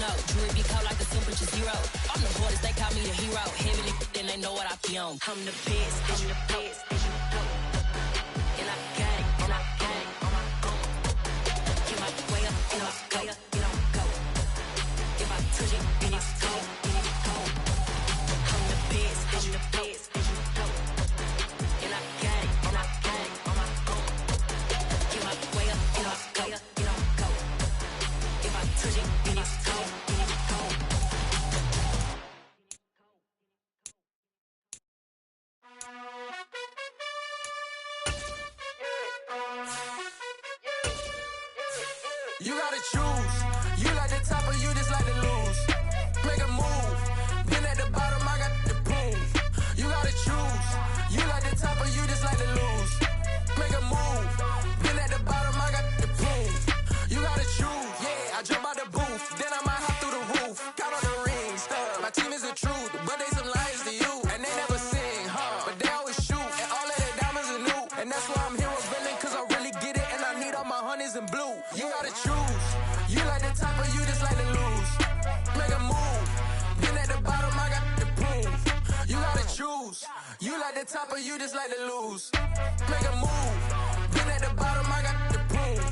know. Jewelry be cold like the temperature zero. I'm the hardest, they call me the hero. Heavily, then they know what I be on. I'm the best, I'm the best, and I got it, and I got it. Get my way up, and I go, and I go. If I touch it, then it's cold, then it's cold. I'm the best, I'm the best, and I got it, and I got it on my own. Get my way up, and I go, and I go. If I touch it, then it's cold, then it's cold. You gotta choose. You like the top or you just like to lose. Make a move. Been at the bottom, I got the proof. You gotta choose. You like the top or you just like to lose. Make a move. Been at the bottom, I got the proof. You gotta choose. Yeah, I jump out the booth. Then I might hop through the roof. Count on the rings. My team is the truth, but they some liars to you. And they never sing, but they always shoot. And all of their diamonds are new. And that's why I'm here revealing, cause I really get it. And I need all my honeys in blue. You gotta choose. You like the top or you just like to lose. Make a move. Been at the bottom, I got the proof. You gotta choose. You like the top or you just like to lose. Make a move. Been at the bottom, I got the proof.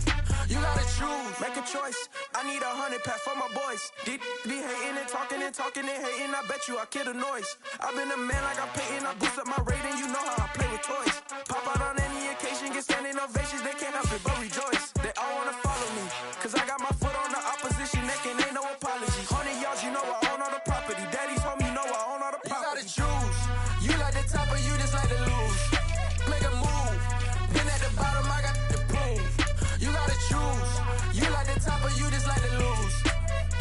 You gotta choose. Make a choice. I need 100 pack for my boys. Deep be hating and talking and talking and hating. I bet you I kill the noise. I've been a man like I'm Peyton. I boost up my rating. You know how I play with toys. Pop out on any occasion, get standing ovations. They can't help it but rejoice. They all wanna follow me, cause I got my foot on the opposition neck and ain't no apology. 100 yards, you know I own all the property. Daddy's home, you know I own all the property. You gotta choose. You like the top or you just like to lose. Make a move. Been at the bottom, I got the proof. You gotta choose. You like the top or you just like to lose.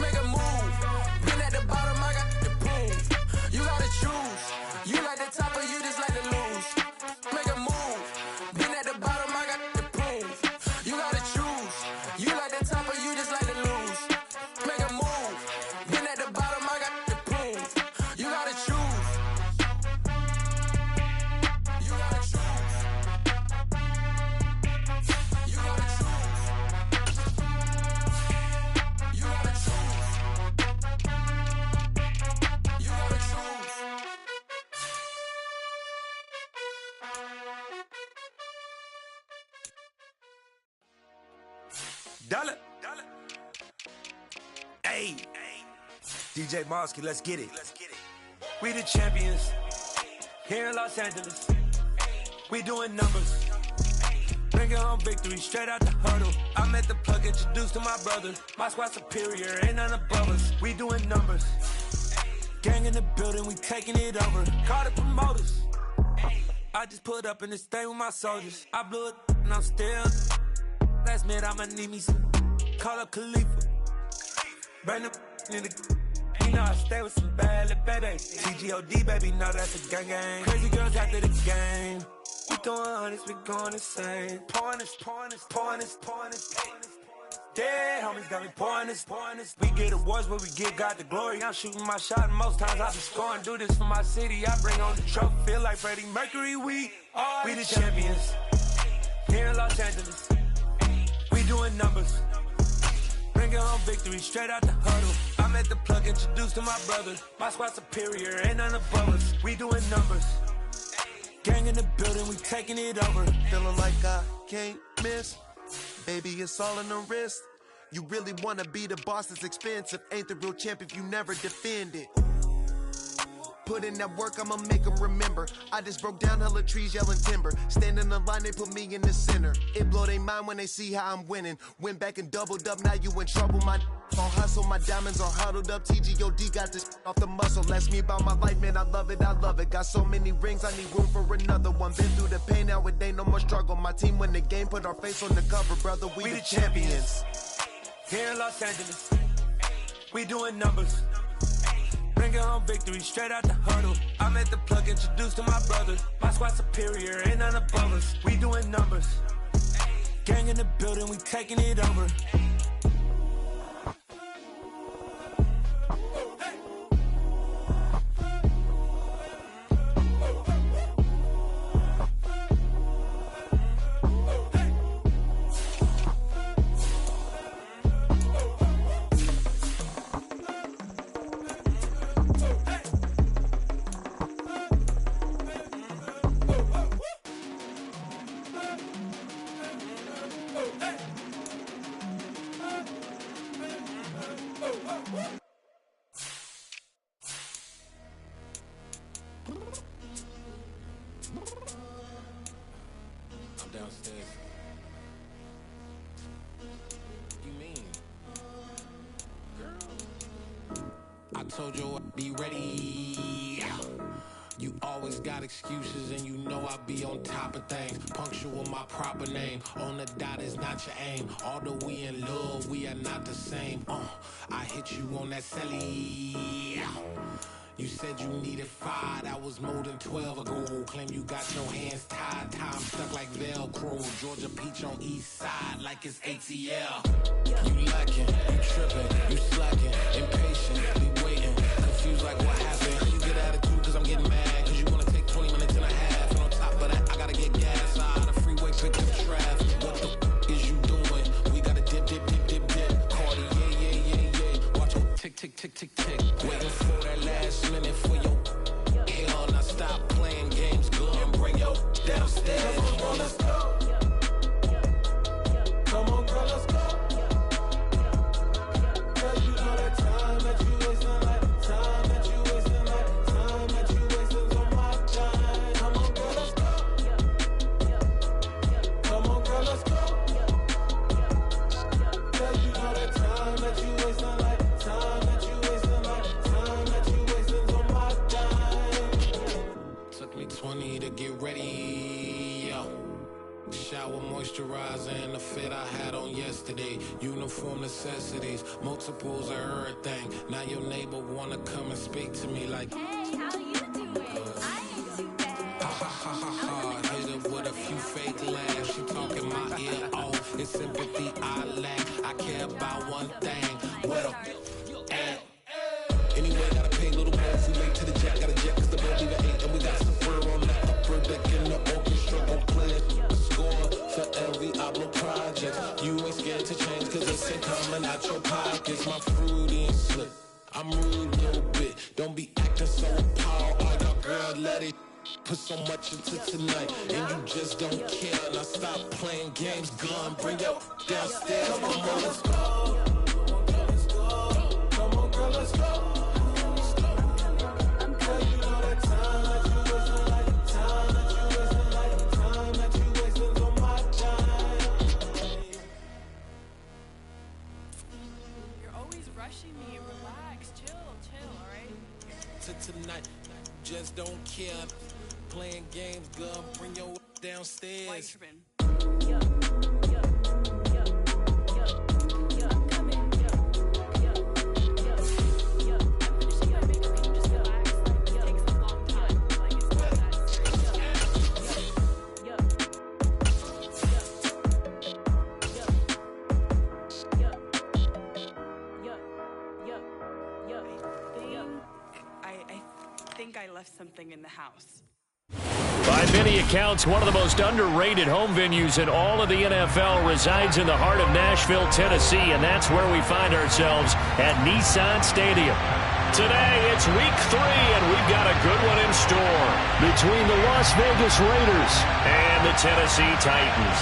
Make a move. Been at the bottom, I got the proof. You gotta choose. You like the top or you just like to lose. Make a move. Been at the bottom, I got the proof. You gotta choose. You like the top or you just like to lose. Make a move. Been at the bottom, I got the proof. You gotta choose. You gotta choose. You gotta choose. You gotta choose. You gotta choose. Dollar. Hey. DJ Mosky, let's get it. We the champions here in Los Angeles. We doing numbers. Bringing home victory straight out the huddle. I met the plug, introduced to my brother. My squad superior, ain't none above us. We doing numbers. Gang in the building, we taking it over. Call the promoters. I just put up in this thing with my soldiers. I blew it and I'm still. Last minute I'ma need me some. Call up Khalifa. Burn the in the. You know I stay with some bad little baby. TGOD baby, know that's a gang gang. Crazy girls after the game. We throwing hundreds, we going insane. Pouring this. Dead homies got me pouring this. We get awards, but we give God the glory. I'm shooting my shot, and most times I be scoring. Do this for my city, I bring on the trophy. Feel like Freddie Mercury, we the champions here in Los Angeles. We doing numbers. Bringing home victory straight out the huddle. I met the plug, introduced to my brother. My squad superior, ain't none above us. We doing numbers. Gang in the building, we taking it over. Feeling like I can't miss. Baby, it's all in the wrist. You really wanna be the boss, it's expensive. Ain't the real champ if you never defend it. Put in that work, I'ma make them remember. I just broke down hella trees, yelling timber. Stand in the line, they put me in the center. It blow they mind when they see how I'm winning. Went back and doubled up, now you in trouble. My on hustle, my diamonds are huddled up. TGOD got this off the muscle. Ask me about my life, man, I love it. Got so many rings, I need room for another one. Been through the pain, now it ain't no more struggle. My team win the game, put our face on the cover, brother. We the champions. Here in Los Angeles, we doing numbers. Bringing home victory straight out the huddle. I met the plug, introduced to my brother. My squad superior, ain't none above us. We doing numbers. Gang in the building, we taking it over. I'm downstairs. What you mean? Girl, I told you I'd be ready. You always got excuses and you know I be on top of things. Punctual my proper name. On the dot is not your aim. Although we in love, we are not the same. I hit you on that celly. You said you needed 5, that was more than 12 ago. Claim you got your hands tied, time stuck like Velcro. Georgia Peach on east side like it's ATL. You lacking, you tripping, you slacking, impatient, be waiting, confused like what happened. You get attitude cause I'm getting mad, cause you wanna take 20 minutes and a half. And on top of that, I gotta get gas out of the freeway, pick up traffic. What the is you doing? We gotta dip, dip, dip, dip, dip. Cardi, yeah. Watch your tick, tick, tick, tick, tick. Waiting for that last minute for your hell. Now stop playing games, go and bring your downstairs. Come on, let's go. Come on, girl, let's go. Cause you know that time that you wasting, like time that you wasting, like time that you wasting on my time. Come on, girl, let's go. Come on, girl, let's go. Cause you know that time that you wasting, like time that you wasting, like time that you wasting on my time. Took me 20 to get ready, yo. Shower, moisturizer, and the fit I had on yesterday. Uniform necessities, multiples of everything. Now your neighbor wanna come and speak to me like, Hey, how you doing? I ain't too bad. ha ha ha ha ha. Hit her with a few fake laughs. She talking my ear off. It's sympathy I lack. I care about one thing. Where the at? Anyway, gotta pay a little more if we late to the jet. Got a jet cause the boat leave at 8. And we got some fur on the upper deck in the orchestra. Gon' play it. Score for every Oblo project. You ain't scared to change cause it's ain't coming out your pockets. My fruity and slip. I'm rude a little bit. Don't be acting so appalled. Oh, your girl, let it put so much into tonight. And you just don't care. Now stop playing games. Gun, bring your downstairs. Come on, girl, let's go. Come on, girl, let's go. Cause you know that time that you wasting, like time that you wasting, like time that you wasting on my time. You're always rushing me. Relax, chill, all right? To tonight, just don't care. Playing games, gun, bring your downstairs. White tripping. I think I left something in the house. By many accounts, one of the most underrated home venues in all of the NFL resides in the heart of Nashville, Tennessee, and that's where we find ourselves at Nissan Stadium. Today, it's week 3, and we've got a good one in store between the Las Vegas Raiders and the Tennessee Titans.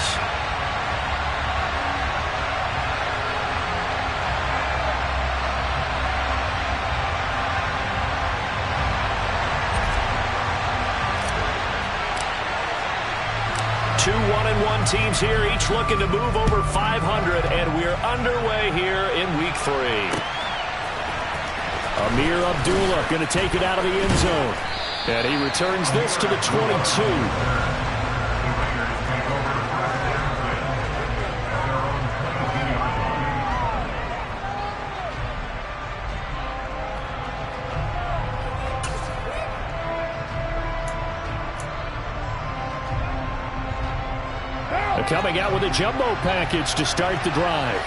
Two 1-1 teams here, each looking to move over 500, and we're underway here in week 3. Amir Abdullah going to take it out of the end zone, and he returns this to the 22. Coming out with a jumbo package to start the drive.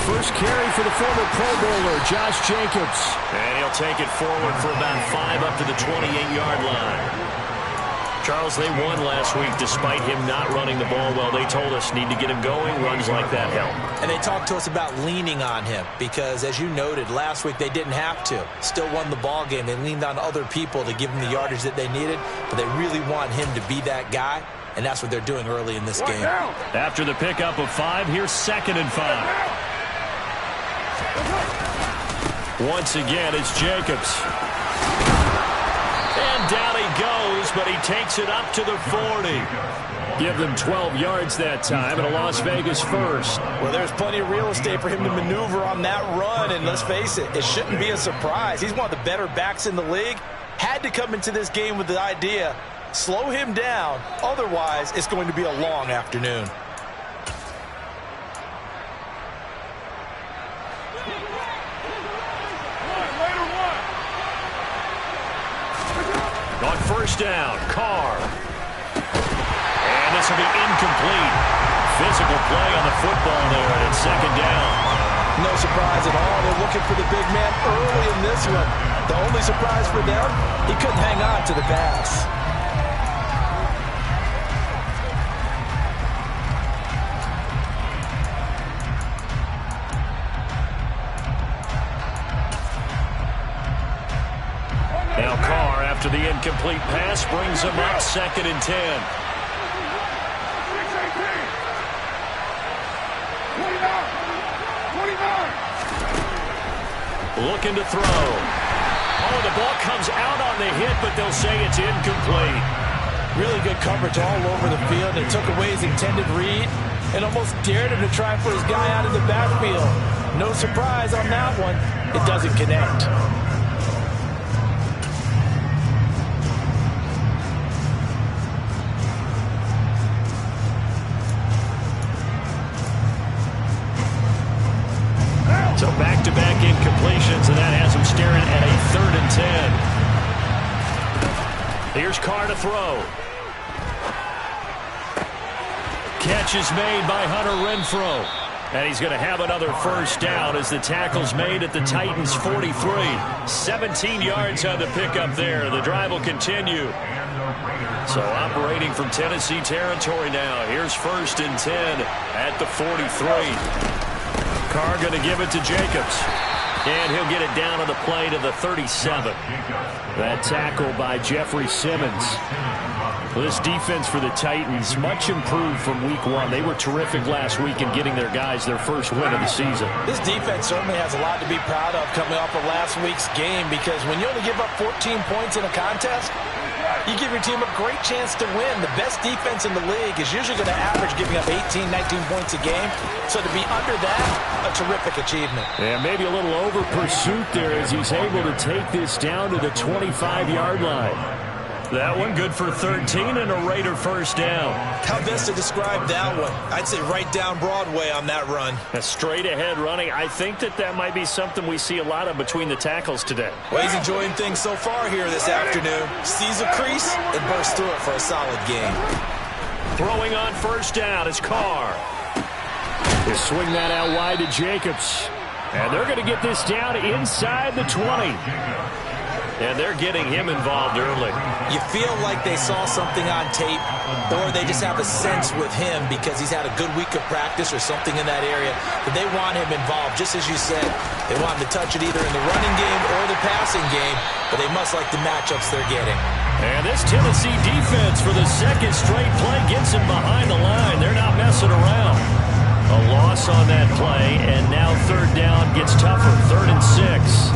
First carry for the former Pro Bowler, Josh Jacobs. And he'll take it forward for about 5 up to the 28-yard line. Charles, they won last week despite him not running the ball well. They told us need to get him going. Runs like that help. And they talked to us about leaning on him because, as you noted, last week they didn't have to. Still won the ball game. They leaned on other people to give them the yardage that they needed, but they really want him to be that guy. and that's what they're doing early in this game. After the pickup of 5, here's 2nd and 5. Once again, it's Jacobs. And down he goes, but he takes it up to the 40. Give them 12 yards that time, and a Las Vegas first. Well, there's plenty of real estate for him to maneuver on that run, and let's face it, it shouldn't be a surprise. He's one of the better backs in the league. Had to come into this game with the idea, slow him down, otherwise it's going to be a long afternoon. On first down, Carr. And this will be incomplete. Physical play on the football there, and it's 2nd down. No surprise at all. They're looking for the big man early in this one. The only surprise for them, he couldn't hang on to the pass. Now Carr, after the incomplete pass, brings him up 2nd and 10. Looking to throw. Oh, the ball comes out on the hit, but they'll say it's incomplete. Really good coverage all over the field. It took away his intended read and almost dared him to try for his guy out of the backfield. No surprise on that one. It doesn't connect. So back-to-back incompletions, and that has him staring at a 3rd and 10. Here's Carr to throw. Catch is made by Hunter Renfrow. And he's going to have another first down as the tackle's made at the Titans' 43. 17 yards on the pickup there. The drive will continue. So operating from Tennessee territory now. Here's 1st and 10 at the 43. Carr going to give it to Jacobs. And he'll get it down on the play to the 37. That tackle by Jeffrey Simmons. Well, this defense for the Titans, much improved from week 1. They were terrific last week in getting their guys their first win of the season. This defense certainly has a lot to be proud of coming off of last week's game, because when you only give up 14 points in a contest, you give your team a great chance to win. The best defense in the league is usually going to average giving up 18, 19 points a game. So to be under that, a terrific achievement. Yeah, maybe a little over pursuit there as he's able to take this down to the 25-yard line. That one good for 13 and a Raider first down. How best to describe that one? I'd say right down Broadway on that run. A straight ahead running. I think that might be something we see a lot of between the tackles today. Well, he's enjoying things so far here this afternoon. Sees a crease and bursts through it for a solid game. Throwing on first down is Carr. They swing that out wide to Jacobs. And they're going to get this down inside the 20. And they're getting him involved early. You feel like they saw something on tape, or they just have a sense with him because he's had a good week of practice or something in that area, that they want him involved. Just as you said, they want him to touch it either in the running game or the passing game, but they must like the matchups they're getting. And this Tennessee defense for the 2nd straight play gets him behind the line. They're not messing around. A loss on that play, and now 3rd down gets tougher. 3rd and 6.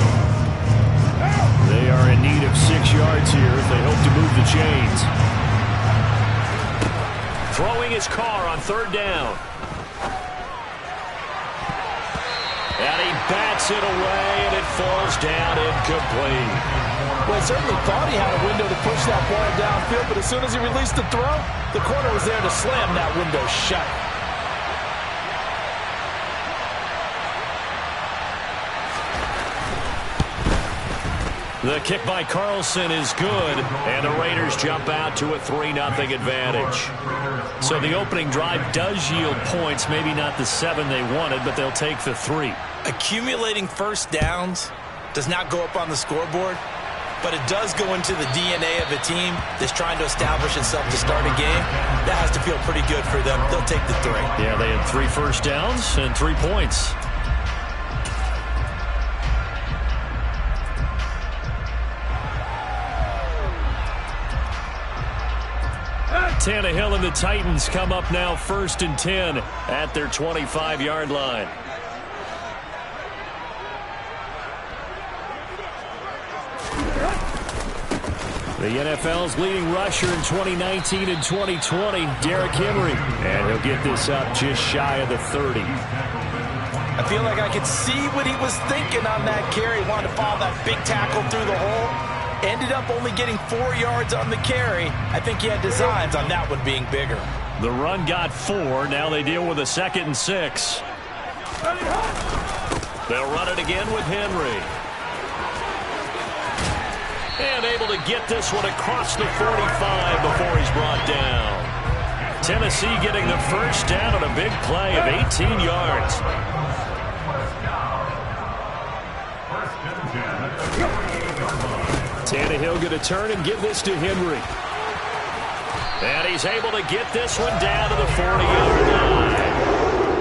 They are in need of 6 yards here if they hope to move the chains. Throwing his Carr on 3rd down. And he bats it away, and it falls down incomplete. Well, he certainly thought he had a window to push that ball downfield, but as soon as he released the throw, the corner was there to slam that window shut. The kick by Carlson is good, and the Raiders jump out to a 3-0 advantage. So the opening drive does yield points, maybe not the 7 they wanted, but they'll take the 3. Accumulating first downs does not go up on the scoreboard, but it does go into the DNA of a team that's trying to establish itself to start a game. That has to feel pretty good for them. They'll take the 3. Yeah, they had 3 first downs and 3 points. Tannehill and the Titans come up now 1st and 10 at their 25-yard line. The NFL's leading rusher in 2019 and 2020, Derrick Henry. And he'll get this up just shy of the 30. I feel like I could see what he was thinking on that carry. He wanted to follow that big tackle through the hole. Ended up only getting 4 yards on the carry. I think he had designs on that one being bigger. The run got 4. Now they deal with a 2nd and 6. They'll run it again with Henry. And able to get this one across the 45 before he's brought down. Tennessee getting the first down on a big play of 18 yards. Tannehill going to turn and give this to Henry. And he's able to get this one down to the 40-yard line.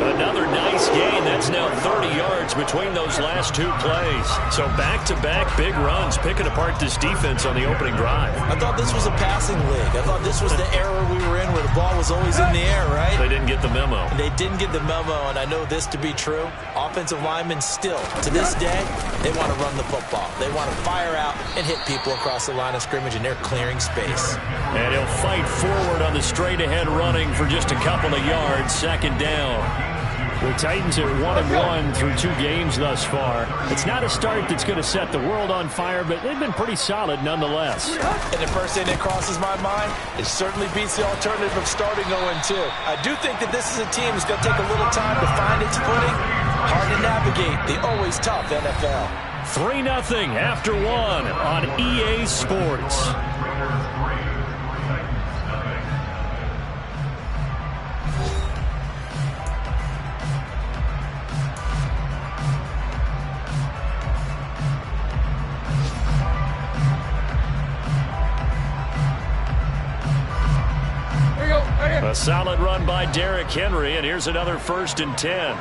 Another nice gain. That's now 30 yards between those last 2 plays. So back-to-back big runs, picking apart this defense on the opening drive. I thought this was a passing league. I thought this was the era we were in where the ball was always in the air, right? They didn't get the memo. They didn't get the memo, and I know this to be true. Offensive linemen still, to this day, they want to run the football. They want to fire out and hit people across the line of scrimmage, and they're clearing space. And he'll fight forward on the straight-ahead running for just a couple of yards, 2nd down. The Titans are 1-1 through 2 games thus far. It's not a start that's going to set the world on fire, but they've been pretty solid nonetheless. And the first thing that crosses my mind, it certainly beats the alternative of starting 0-2. I do think that this is a team that's going to take a little time to find its footing. Hard to navigate the always tough NFL. 3-0 after 1 on EA Sports. A solid run by Derrick Henry, and here's another 1st and 10.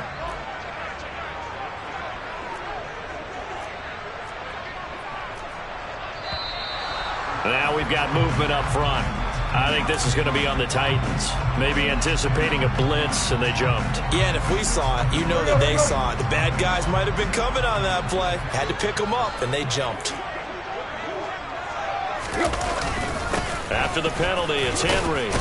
Now we've got movement up front. I think this is going to be on the Titans. Maybe anticipating a blitz, and they jumped. Yeah, and if we saw it, you know that they saw it. The bad guys might have been coming on that play. Had to pick them up, and they jumped. After the penalty, it's Henry.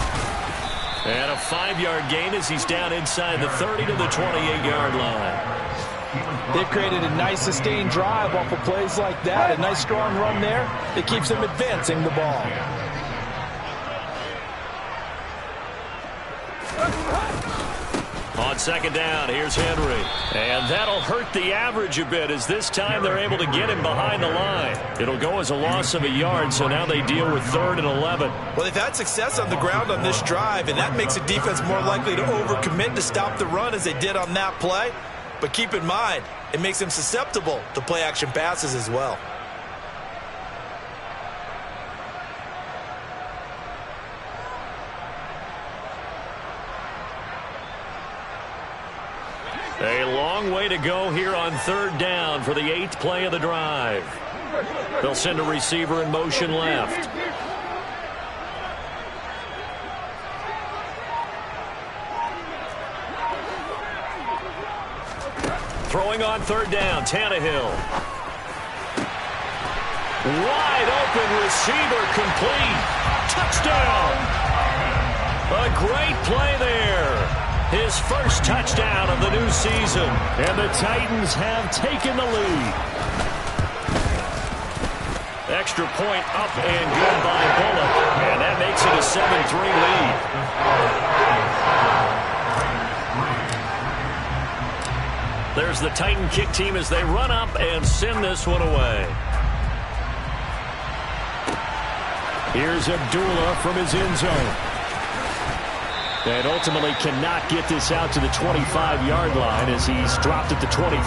And a 5-yard gain as he's down inside the 30 to the 28-yard line. They've created a nice sustained drive off of plays like that. A nice strong run there that keeps them advancing the ball. On 2nd down, here's Henry. And that'll hurt the average a bit as this time they're able to get him behind the line. It'll go as a loss of a yard, so now they deal with 3rd and 11. Well, they've had success on the ground on this drive, and that makes the defense more likely to overcommit to stop the run as they did on that play. But keep in mind, it makes them susceptible to play-action passes as well. A long way to go here on 3rd down for the 8th play of the drive. They'll send a receiver in motion left. Throwing on 3rd down, Tannehill. Wide open receiver, complete. Touchdown. A great play there. His first touchdown of the new season. And the Titans have taken the lead. Extra point up and good by Bullock. And that makes it a 7-3 lead. There's the Titan kick team as they run up and send this one away. Here's Abdullah from his end zone. And ultimately cannot get this out to the 25-yard line as he's dropped at the 23.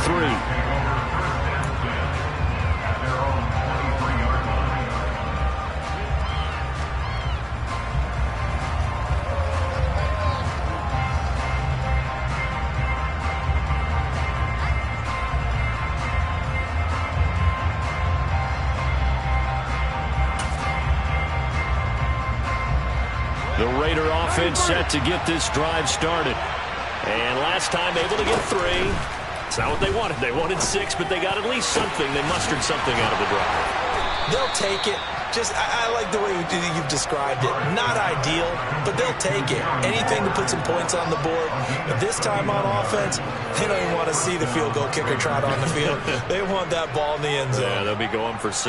The Raider offense set to get this drive started. And last time able to get 3. It's not what they wanted. They wanted 6, but they got at least something. They mustered something out of the drive. They'll take it. I like the way you've described it. Not ideal, but they'll take it. Anything to put some points on the board. But this time on offense, they don't even want to see the field goal kicker trot on the field. They want that ball in the end zone. Yeah, they'll be going for 6.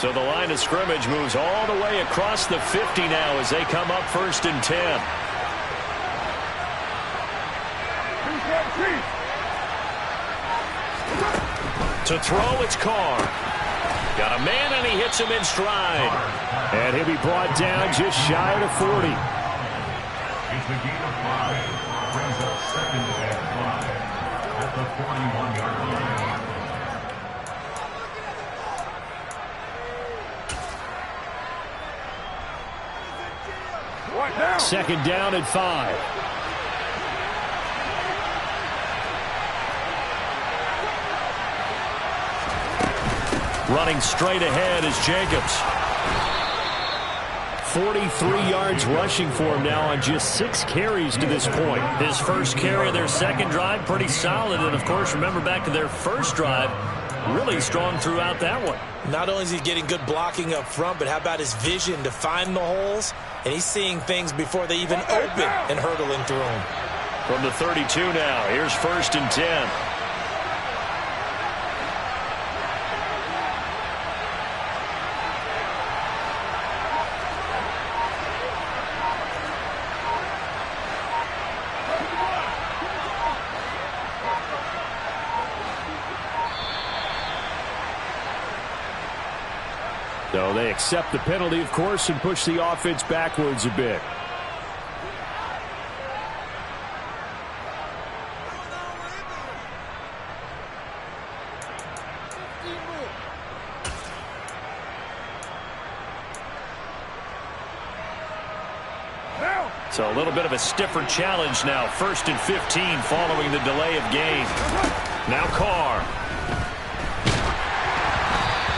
So the line of scrimmage moves all the way across the 50 now as they come up 1st and 10. To throw, it's Carr. Got a man, and he hits him in stride. And he'll be brought down just shy of the 40. It's the gain of 5. Brings up 2nd and 5 at the 41-yard line. 2nd down at 5. Running straight ahead is Jacobs. 43 yards rushing for him now on just 6 carries to this point. His first carry of their second drive, pretty solid. And, of course, remember back to their first drive, really strong throughout that one. Not only is he getting good blocking up front, but how about his vision to find the holes? And he's seeing things before they even open and hurdling through them. From the 32 now, here's 1st and 10. So they accept the penalty, of course, and push the offense backwards a bit. So a little bit of a stiffer challenge now. 1st and 15 following the delay of game. Now Carr.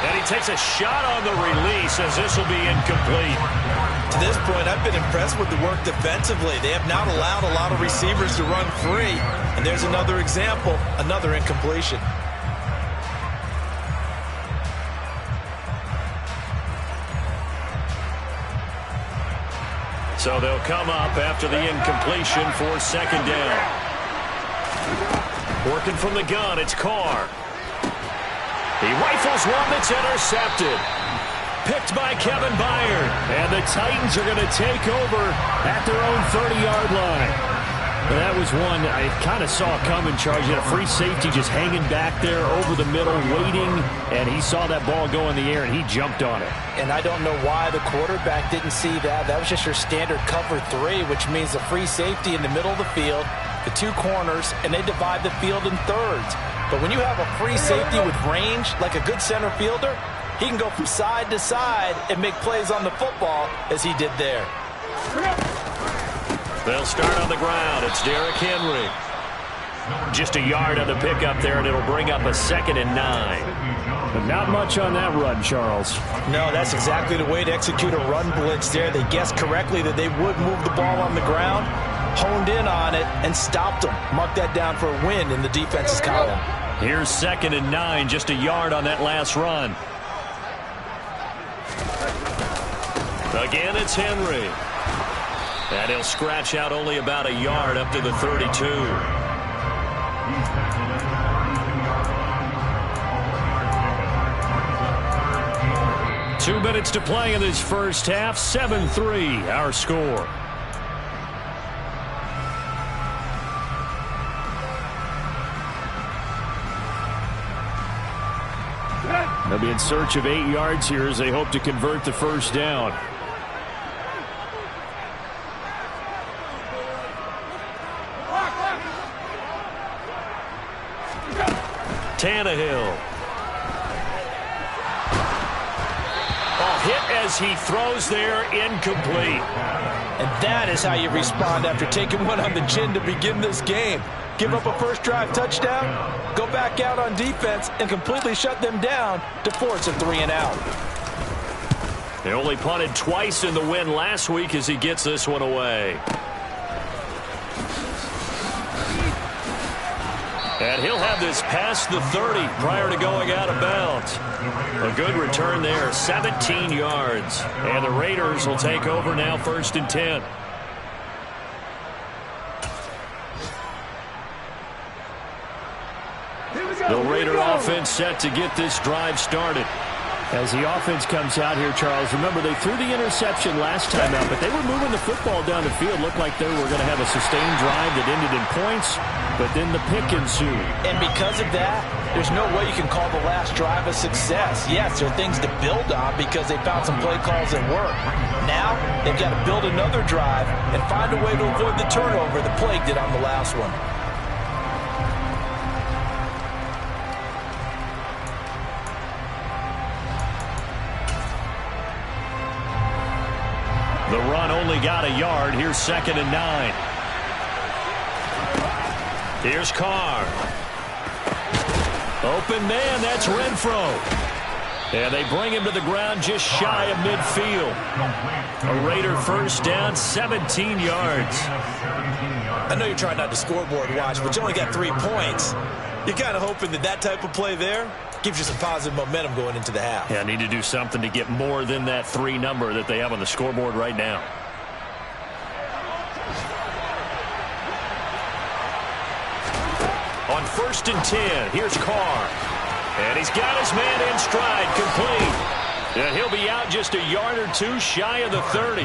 And he takes a shot on the release as this will be incomplete. To this point, I've been impressed with the work defensively. They have not allowed a lot of receivers to run free. And there's another example, another incompletion. So they'll come up after the incompletion for 2nd down. Working from the gun, it's Carr. He rifles one that's intercepted. Picked by Kevin Byard. And the Titans are going to take over at their own 30-yard line. That was one I kind of saw coming, Charles. You had a free safety just hanging back there over the middle, waiting, and he saw that ball go in the air, and he jumped on it. And I don't know why the quarterback didn't see that. That was just your standard cover 3, which means the free safety in the middle of the field, the 2 corners, and they divide the field in thirds. But when you have a free safety with range, like a good center fielder, he can go from side to side and make plays on the football as he did there. They'll start on the ground. It's Derrick Henry. Just a yard on the pickup there, and it'll bring up a 2nd and 9. But not much on that run, Charles. No, that's exactly the way to execute a run blitz there. They guessed correctly that they would move the ball on the ground, honed in on it, and stopped them. Mark that down for a win in the defense's column. Here's 2nd and 9, just a yard on that last run. Again, it's Henry. And he'll scratch out only about a yard up to the 32. Two minutes to play in this first half. 7-3, our score. They'll be in search of 8 yards here as they hope to convert the first down. Tannehill. Hit as he throws there, incomplete. And that is how you respond after taking one on the chin to begin this game. Give up a first drive touchdown, go back out on defense, and completely shut them down to force a 3 and out. They only punted twice in the win last week as he gets this one away. And he'll have this past the 30 prior to going out of bounds. A good return there, 17 yards. And the Raiders will take over now, 1st and 10. The Raider offense set to get this drive started. As the offense comes out here, Charles, remember they threw the interception last time out, but they were moving the football down the field. Looked like they were going to have a sustained drive that ended in points, but then the pick ensued. And because of that, there's no way you can call the last drive a success. Yes, there are things to build on because they found some play calls that work. Now, they've got to build another drive and find a way to avoid the turnover the Plague did on the last one. The run only got a yard. Here's 2nd and 9. Here's Carr. Open man, that's Renfro. And they bring him to the ground just shy of midfield. A Raider first down, 17 yards. I know you're trying not to scoreboard watch, but you only got 3 points. You're kind of hoping that type of play there gives you some positive momentum going into the half. Yeah, need to do something to get more than that 3 number that they have on the scoreboard right now. On 1st and 10, here's Carr. And he's got his man in stride, complete. And he'll be out just a yard or 2 shy of the 30.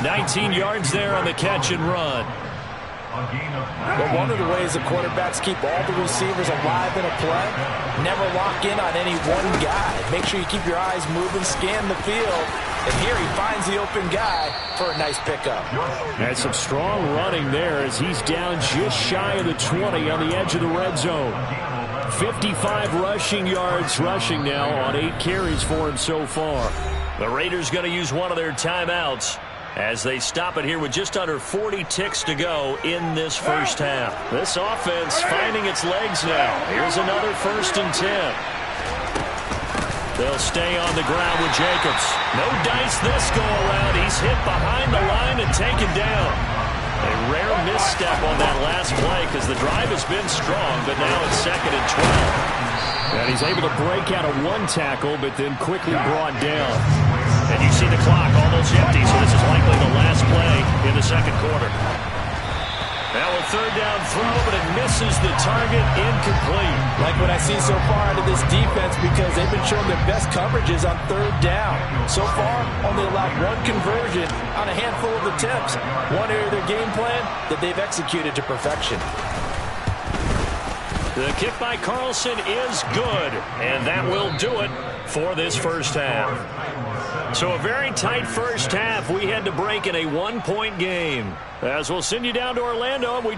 19 yards there on the catch and run. But one of the ways the quarterbacks keep all the receivers alive in a play, never lock in on any one guy. Make sure you keep your eyes moving, scan the field, and here he finds the open guy for a nice pickup. And some strong running there as he's down just shy of the 20 on the edge of the red zone. 55 rushing yards rushing now on 8 carries for him so far. The Raiders going to use one of their timeouts as they stop it here with just under 40 ticks to go in this first half. This offense finding its legs now. Here's another 1st and 10. They'll stay on the ground with Jacobs. No dice this go around. He's hit behind the line and taken down. A rare misstep on that last play because the drive has been strong, but now it's 2nd and 12. And he's able to break out of 1 tackle, but then quickly brought down. And you see the clock almost empty, so this is likely the last play in the 2nd quarter. Now a 3rd down throw, but it misses the target, incomplete. Like what I see so far out of this defense because they've been showing their best coverages on 3rd down. So far, only allowed 1 conversion on a handful of attempts. One area of their game plan that they've executed to perfection. The kick by Carlson is good, and that will do it for this first half. So a very tight first half. We had to break in a 1-point game. As we'll send you down to Orlando, and we